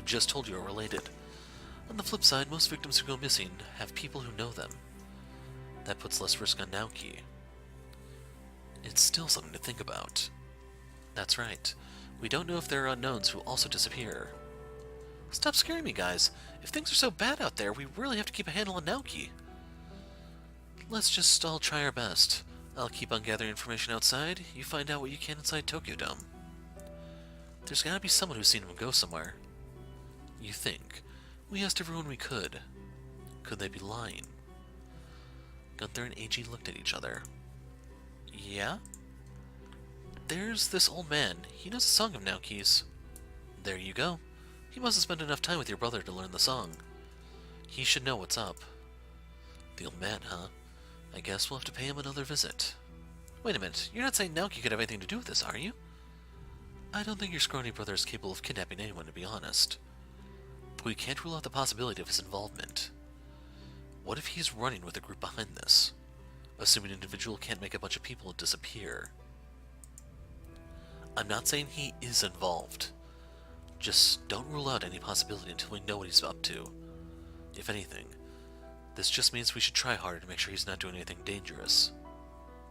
just told you are related. On the flip side, most victims who go missing have people who know them. That puts less risk on Naoki. It's still something to think about. That's right. We don't know if there are unknowns who also disappear. Stop scaring me, guys. If things are so bad out there, we really have to keep a handle on Naoki. Let's just all try our best. I'll keep on gathering information outside. You find out what you can inside Tokyo Dome. There's gotta be someone who's seen him go somewhere. You think? We asked everyone we could. Could they be lying? Gunther and Eiji looked at each other. Yeah? There's this old man. He knows a song of Naoki's. There you go. He must have spent enough time with your brother to learn the song. He should know what's up. The old man, huh? I guess we'll have to pay him another visit. Wait a minute. You're not saying Naoki could have anything to do with this, are you? I don't think your scrawny brother is capable of kidnapping anyone, to be honest. But we can't rule out the possibility of his involvement. What if he's running with a group behind this? Assuming an individual can't make a bunch of people disappear. I'm not saying he is involved. Just don't rule out any possibility until we know what he's up to. If anything, this just means we should try harder to make sure he's not doing anything dangerous.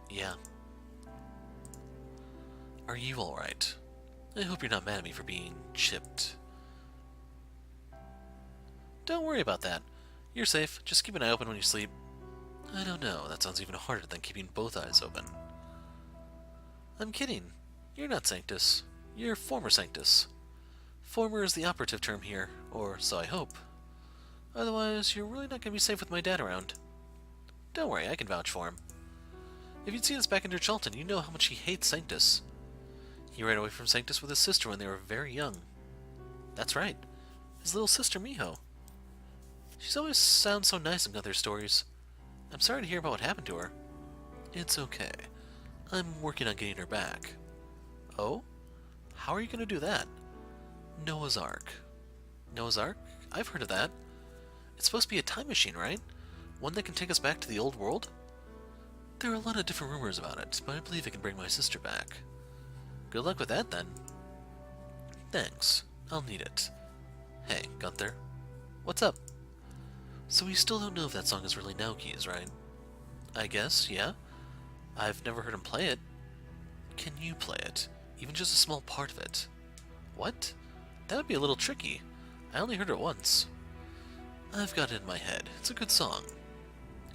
Yeah. Are you alright? I hope you're not mad at me for being chipped. Don't worry about that. You're safe. Just keep an eye open when you sleep. I don't know. That sounds even harder than keeping both eyes open. I'm kidding. You're not Sanctus. You're former Sanctus. Former is the operative term here, or so I hope. Otherwise, you're really not going to be safe with my dad around. Don't worry, I can vouch for him. If you'd seen us back in Charlton, you know how much he hates Sanctus. He ran away from Sanctus with his sister when they were very young. That's right. His little sister, Miho. She's always sounds so nice in Gunther's stories. I'm sorry to hear about what happened to her. It's okay. I'm working on getting her back. Oh? How are you going to do that? Noah's Ark. Noah's Ark? I've heard of that. It's supposed to be a time machine, right? One that can take us back to the old world? There are a lot of different rumors about it, but I believe it can bring my sister back. Good luck with that, then. Thanks. I'll need it. Hey, Gunther. What's up? So we still don't know if that song is really Naoki's, right? I guess, yeah. I've never heard him play it. Can you play it? Even just a small part of it? What? That would be a little tricky. I only heard it once. I've got it in my head. It's a good song.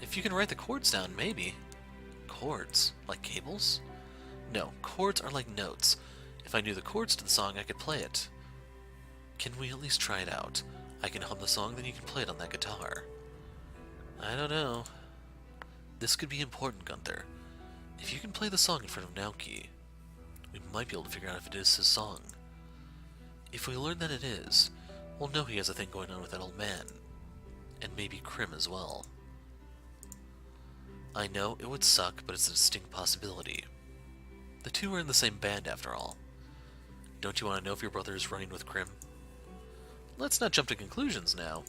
If you can write the chords down, maybe. Chords? Like cables? No, chords are like notes. If I knew the chords to the song, I could play it. Can we at least try it out? I can hum the song, then you can play it on that guitar. I don't know. This could be important, Gunther. If you can play the song in front of Naoki, we might be able to figure out if it is his song. If we learn that it is, We'll know he has a thing going on with that old man. And maybe Krim as well. I know it would suck, but it's a distinct possibility. The two are in the same band after all. Don't you want to know if your brother is running with Krim? Let's not jump to conclusions now.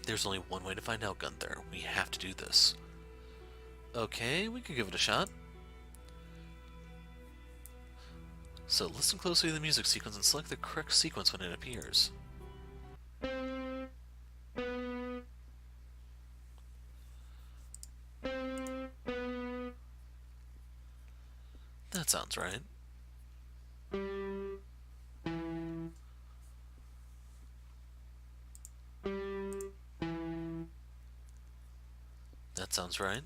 There's only one way to find out, Gunther. We have to do this. Okay, we could give it a shot. So listen closely to the music sequence and select the correct sequence when it appears. That sounds right. That sounds right.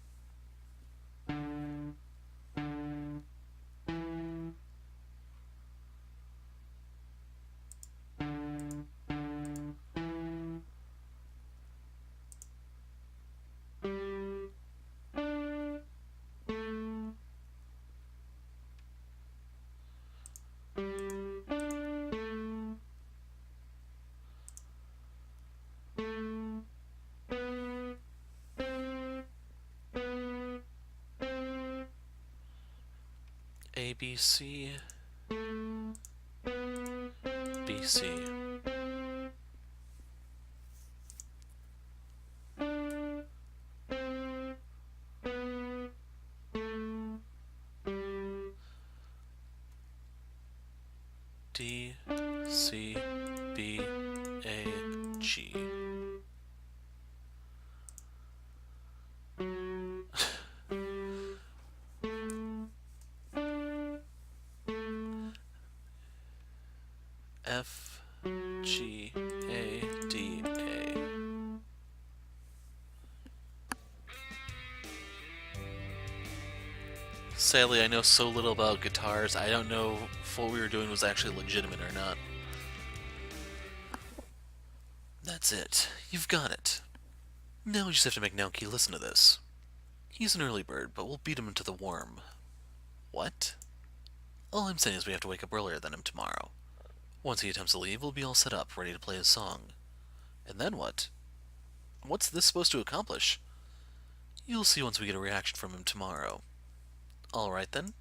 A, B, C, B, C. D, C, B, A, G. F, G, A, D, A. Sadly, I know so little about guitars, I don't know if what we were doing was actually legitimate or not. That's it. You've got it. Now we just have to make Naoki listen to this. He's an early bird, but we'll beat him into the worm. What? All I'm saying is we have to wake up earlier than him tomorrow. Once he attempts to leave, we'll be all set up, ready to play his song. And then what? What's this supposed to accomplish? You'll see once we get a reaction from him tomorrow. Alright then.